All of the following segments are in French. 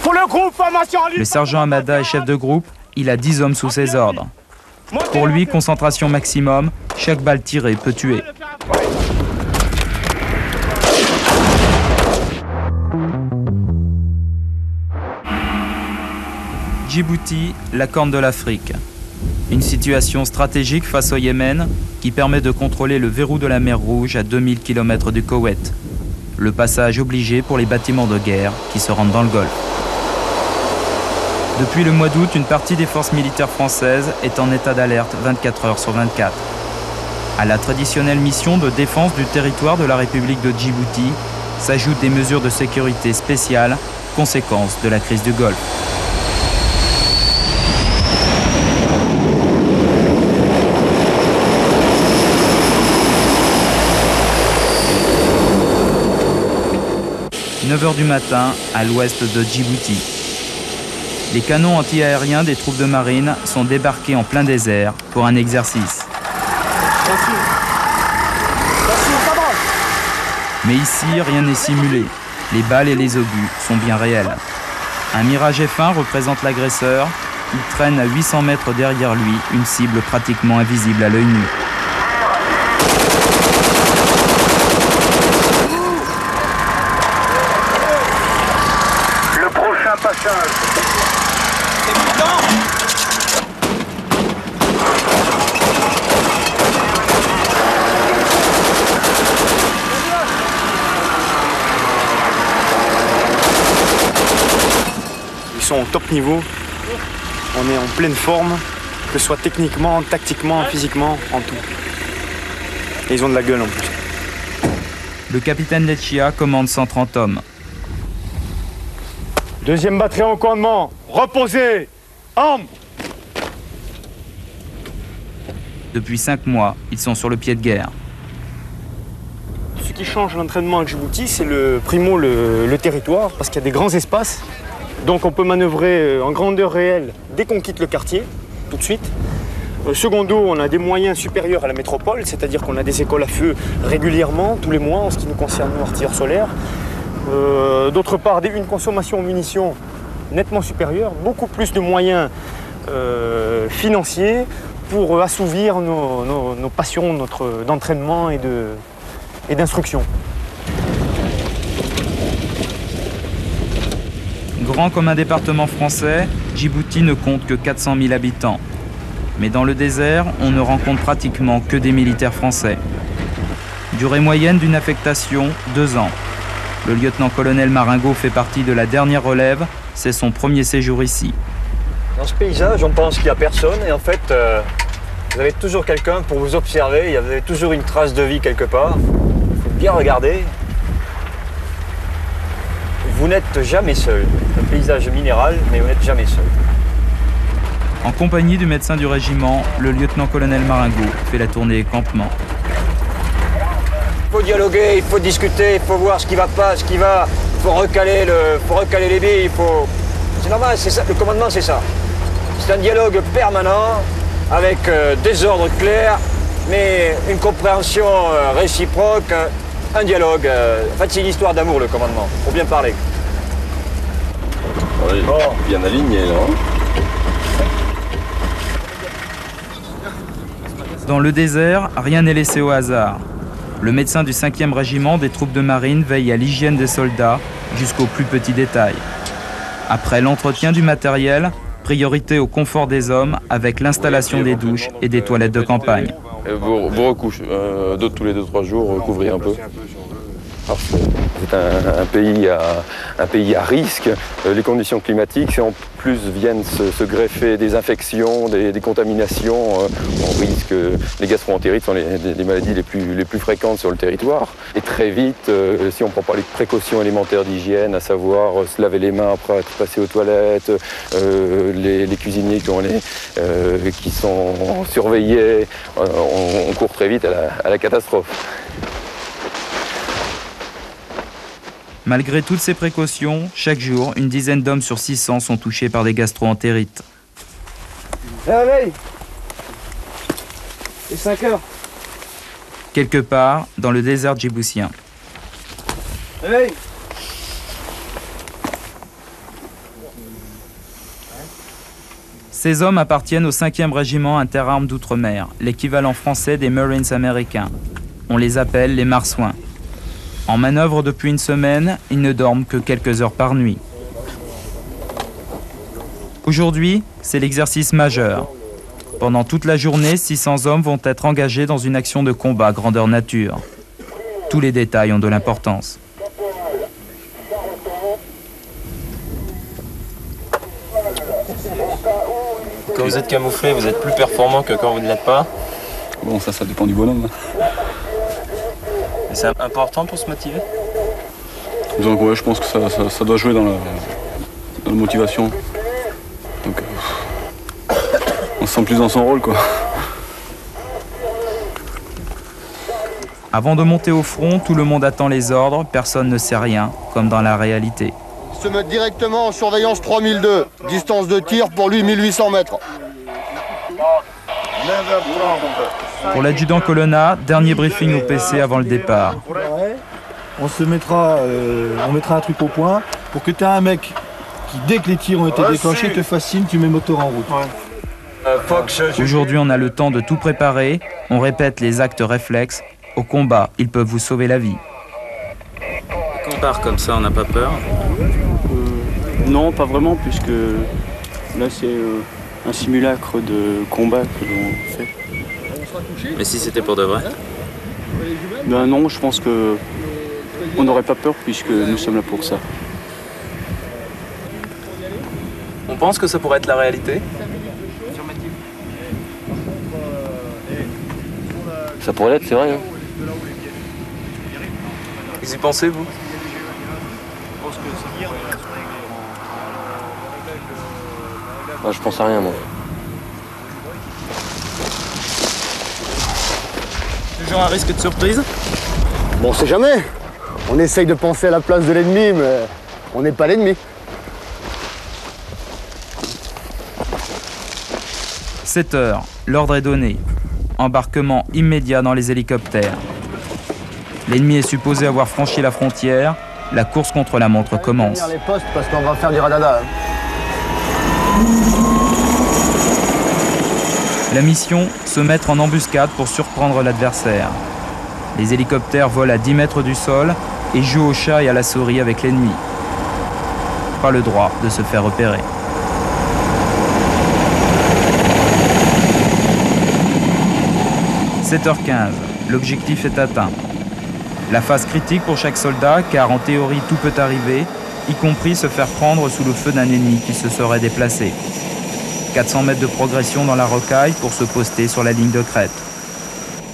Pour le groupe formation en ligne. Le sergent Hamada est chef de groupe, il a 10 hommes sous ses ordres. Pour lui, concentration maximum, chaque balle tirée peut tuer. Djibouti, la corne de l'Afrique. Une situation stratégique face au Yémen qui permet de contrôler le verrou de la mer Rouge à 2000 km du Koweït. Le passage obligé pour les bâtiments de guerre qui se rendent dans le Golfe. Depuis le mois d'août, une partie des forces militaires françaises est en état d'alerte 24 heures sur 24. À la traditionnelle mission de défense du territoire de la République de Djibouti s'ajoutent des mesures de sécurité spéciales, conséquence de la crise du Golfe. « 9 h du matin, à l'ouest de Djibouti. Les canons anti-aériens des troupes de marine sont débarqués en plein désert pour un exercice. Mais ici, rien n'est simulé. Les balles et les obus sont bien réels. Un Mirage F1 représente l'agresseur. Il traîne à 800 mètres derrière lui une cible pratiquement invisible à l'œil nu. Le prochain passage. Ils sont au top niveau, on est en pleine forme, que ce soit techniquement, tactiquement, physiquement, en tout. Et ils ont de la gueule en plus. Le capitaine Lechia commande 130 hommes. Deuxième batterie en commandement. Reposez. Armes. Depuis 5 mois, ils sont sur le pied de guerre. Ce qui change l'entraînement à Djibouti, c'est le territoire, parce qu'il y a des grands espaces. Donc on peut manœuvrer en grandeur réelle dès qu'on quitte le quartier, tout de suite. Secondo, on a des moyens supérieurs à la métropole, c'est-à-dire qu'on a des écoles à feu régulièrement, tous les mois, en ce qui nous concerne, nous, artilleurs solaires. D'autre part, une consommation en munitions nettement supérieure, beaucoup plus de moyens financiers pour assouvir nos passions d'entraînement et d'instruction. Grand comme un département français, Djibouti ne compte que 400 000 habitants. Mais dans le désert, on ne rencontre pratiquement que des militaires français. Durée moyenne d'une affectation, 2 ans. Le lieutenant-colonel Maringo fait partie de la dernière relève, c'est son premier séjour ici. Dans ce paysage, on pense qu'il n'y a personne et en fait, vous avez toujours quelqu'un pour vous observer, vous avez toujours une trace de vie quelque part. Il faut bien regarder. Vous n'êtes jamais seul. Un paysage minéral, mais vous n'êtes jamais seul. En compagnie du médecin du régiment, le lieutenant-colonel Maringo fait la tournée des campements. Il faut dialoguer, il faut discuter, il faut voir ce qui va pas, ce qui va. Il faut recaler les billes, C'est normal, c'est ça, le commandement c'est ça. C'est un dialogue permanent, avec des ordres clairs, mais une compréhension réciproque, un dialogue. En fait, c'est une histoire d'amour, le commandement, pour bien parler. Oui, bien aligné, là. Dans le désert, rien n'est laissé au hasard. Le médecin du 5e régiment des troupes de marine veille à l'hygiène des soldats jusqu'aux plus petits détails. Après l'entretien du matériel, priorité au confort des hommes avec l'installation des douches et des toilettes de campagne. Vos recouches, tous les 2-3 jours, couvrir un peu. C'est un pays à risque. Les conditions climatiques, en plus viennent se greffer des infections, des contaminations. On risque, les gastro-entérites sont les maladies les plus fréquentes sur le territoire. Et très vite, si on ne prend pas les précautions élémentaires d'hygiène, à savoir se laver les mains après être passé aux toilettes, les cuisiniers qui sont surveillés, on court très vite à la catastrophe. Malgré toutes ces précautions, chaque jour, une dizaine d'hommes sur 600 sont touchés par des gastro-entérites. Réveil. C'est 5 heures. Quelque part, dans le désert djiboutien. Réveil. Ces hommes appartiennent au 5e régiment interarmes d'outre-mer, l'équivalent français des Marines américains. On les appelle les marsouins. En manœuvre depuis une semaine, ils ne dorment que quelques heures par nuit. Aujourd'hui, c'est l'exercice majeur. Pendant toute la journée, 600 hommes vont être engagés dans une action de combat grandeur nature. Tous les détails ont de l'importance. Quand vous êtes camouflé, vous êtes plus performant que quand vous ne l'êtes pas? Bon, ça dépend du bonhomme. C'est important pour se motiver? Donc ouais, je pense que ça doit jouer dans la motivation. Donc on se sent plus dans son rôle, quoi. Avant de monter au front, tout le monde attend les ordres, personne ne sait rien, comme dans la réalité. Se mettre directement en surveillance 3002, distance de tir pour lui 1800 mètres. Pour l'adjudant Colonna, dernier briefing au PC avant le départ. On mettra un truc au point pour que tu aies un mec qui, dès que les tirs ont été déclenchés, te fascine, tu mets le moteur en route. Aujourd'hui, on a le temps de tout préparer, on répète les actes réflexes. Au combat, ils peuvent vous sauver la vie. Quand on part comme ça, on n'a pas peur? Non, pas vraiment, puisque là c'est un simulacre de combat que l'on fait. Mais si c'était pour de vrai? Ben non, je pense que on n'aurait pas peur puisque nous sommes là pour ça. On pense que ça pourrait être la réalité? Ça pourrait l'être, c'est vrai. Hein. Vous y pensez, vous? Je pense à rien, moi. Toujours un risque de surprise? Bon, on sait jamais. On essaye de penser à la place de l'ennemi, mais on n'est pas l'ennemi. 7 heures, l'ordre est donné. Embarquement immédiat dans les hélicoptères. L'ennemi est supposé avoir franchi la frontière. La course contre la montre commence. Les postes parce qu'on va faire du radada. La mission, se mettre en embuscade pour surprendre l'adversaire. Les hélicoptères volent à 10 mètres du sol et jouent au chat et à la souris avec l'ennemi. Pas le droit de se faire repérer. « 7h15, l'objectif est atteint. La phase critique pour chaque soldat, car en théorie tout peut arriver, y compris se faire prendre sous le feu d'un ennemi qui se serait déplacé. 400 mètres de progression dans la rocaille pour se poster sur la ligne de crête.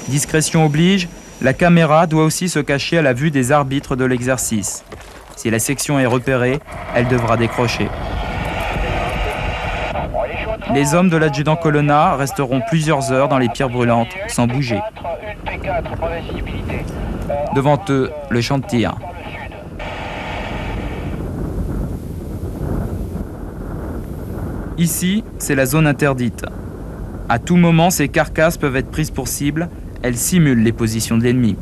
Discrétion oblige, la caméra doit aussi se cacher à la vue des arbitres de l'exercice. Si la section est repérée, elle devra décrocher. Les hommes de l'adjudant Colonna resteront plusieurs heures dans les pierres brûlantes, sans bouger. Devant eux, le champ de tir. Ici, c'est la zone interdite. À tout moment, ces carcasses peuvent être prises pour cible. Elles simulent les positions de l'ennemi.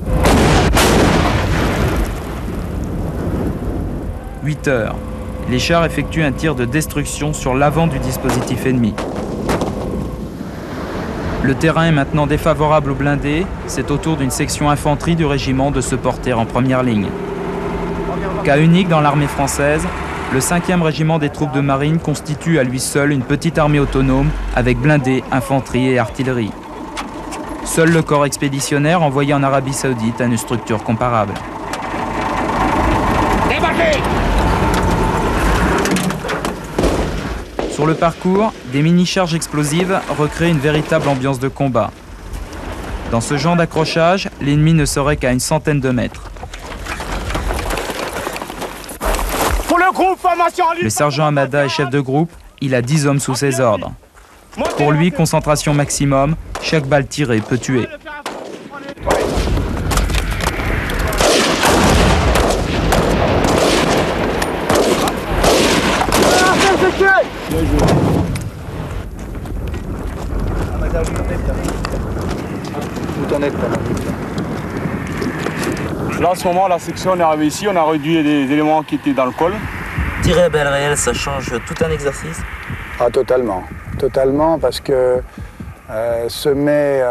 « 8 heures. Les chars effectuent un tir de destruction sur l'avant du dispositif ennemi. Le terrain est maintenant défavorable aux blindés. C'est au tour d'une section infanterie du régiment de se porter en première ligne. Cas unique dans l'armée française, le 5e régiment des troupes de marine constitue à lui seul une petite armée autonome avec blindés, infanterie et artillerie. Seul le corps expéditionnaire envoyé en Arabie Saoudite a une structure comparable. Sur le parcours, des mini-charges explosives recréent une véritable ambiance de combat. Dans ce genre d'accrochage, l'ennemi ne serait qu'à une centaine de mètres. Pour le groupe, formation en ligne. Le sergent Hamada est chef de groupe, il a 10 hommes sous ses ordres. Pour lui, concentration maximum, chaque balle tirée peut tuer. Là, en ce moment, la section, on est arrivé ici, on a réduit les éléments qui étaient dans le col. tirer à balles réelles, ça change tout un exercice? Ah, totalement. Totalement, parce que se met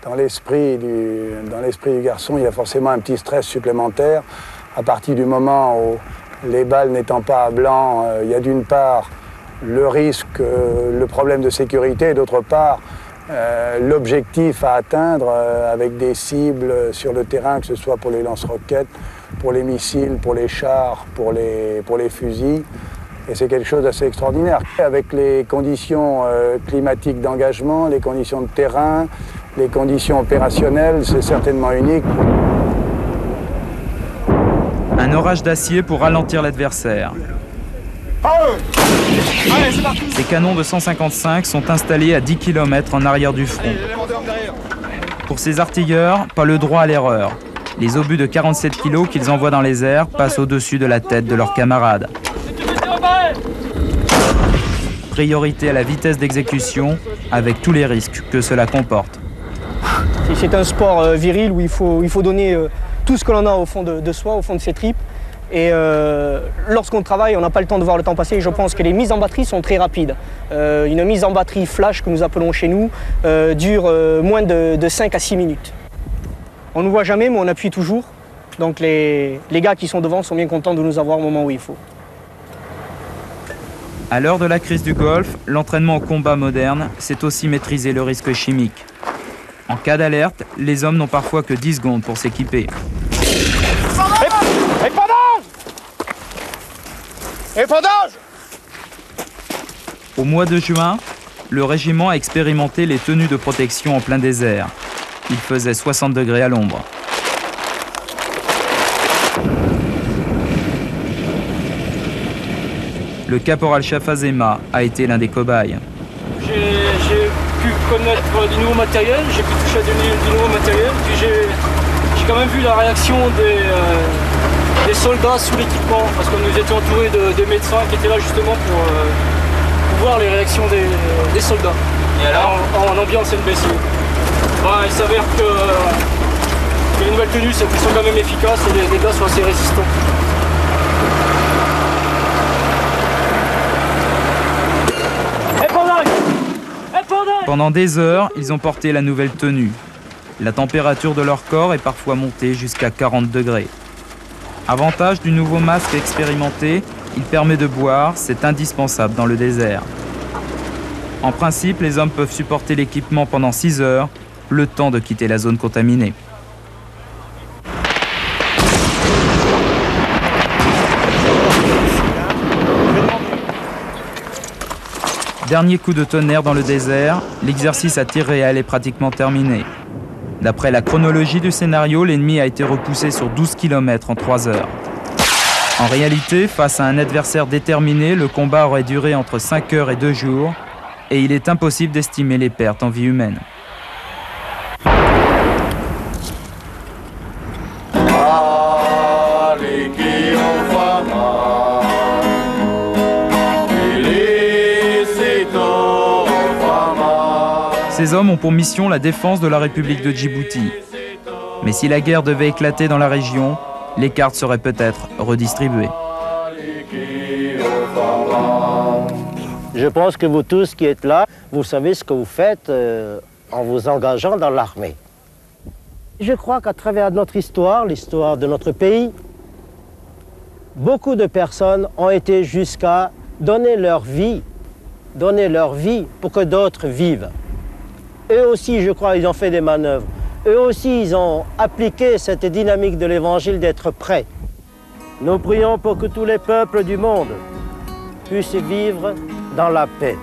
dans l'esprit du garçon, il y a forcément un petit stress supplémentaire. À partir du moment où les balles n'étant pas à blanc, il y a d'une part le risque, le problème de sécurité, et d'autre part l'objectif à atteindre avec des cibles sur le terrain, que ce soit pour les lance-roquettes, pour les missiles, pour les chars, pour les fusils. Et c'est quelque chose d'assez extraordinaire. Avec les conditions climatiques d'engagement, les conditions de terrain, les conditions opérationnelles, c'est certainement unique. Un orage d'acier pour ralentir l'adversaire. Ces canons de 155 sont installés à 10 km en arrière du front. Pour ces artilleurs, pas le droit à l'erreur. Les obus de 47 kg qu'ils envoient dans les airs passent au-dessus de la tête de leurs camarades. Priorité à la vitesse d'exécution, avec tous les risques que cela comporte. C'est un sport viril où il faut donner tout ce que l'on a au fond de soi, au fond de ses tripes. Et lorsqu'on travaille, on n'a pas le temps de voir le temps passer. Je pense que les mises en batterie sont très rapides. Une mise en batterie flash, que nous appelons chez nous, dure moins de 5 à 6 minutes. On ne nous voit jamais, mais on appuie toujours. Donc les gars qui sont devant sont bien contents de nous avoir au moment où il faut. À l'heure de la crise du Golfe, l'entraînement au combat moderne, c'est aussi maîtriser le risque chimique. En cas d'alerte, les hommes n'ont parfois que 10 secondes pour s'équiper. Épandage! Au mois de juin, le régiment a expérimenté les tenues de protection en plein désert. Il faisait 60 degrés à l'ombre. Le caporal-chef Azema a été l'un des cobayes. J'ai pu connaître du nouveau matériel, j'ai pu toucher à du nouveau matériel, puis j'ai quand même vu la réaction des soldats sous l'équipement, parce que nous étions entourés de médecins qui étaient là justement pour voir les réactions des soldats. Et alors en ambiance NBC. Il s'avère que les nouvelles tenues sont quand même efficaces et les gars sont assez résistants. Pendant des heures, ils ont porté la nouvelle tenue. La température de leur corps est parfois montée jusqu'à 40 degrés. Avantage du nouveau masque expérimenté, il permet de boire, c'est indispensable dans le désert. En principe, les hommes peuvent supporter l'équipement pendant 6 heures, le temps de quitter la zone contaminée. Dernier coup de tonnerre dans le désert, l'exercice à tir réel est pratiquement terminé. D'après la chronologie du scénario, l'ennemi a été repoussé sur 12 km en 3 heures. En réalité, face à un adversaire déterminé, le combat aurait duré entre 5 heures et 2 jours, et il est impossible d'estimer les pertes en vie humaine. Ces hommes ont pour mission la défense de la République de Djibouti. Mais si la guerre devait éclater dans la région, les cartes seraient peut-être redistribuées. Je pense que vous tous qui êtes là, vous savez ce que vous faites en vous engageant dans l'armée. Je crois qu'à travers notre histoire, l'histoire de notre pays, beaucoup de personnes ont été jusqu'à donner leur vie pour que d'autres vivent. Eux aussi, je crois, ils ont fait des manœuvres. Eux aussi, ils ont appliqué cette dynamique de l'Évangile d'être prêts. Nous prions pour que tous les peuples du monde puissent vivre dans la paix.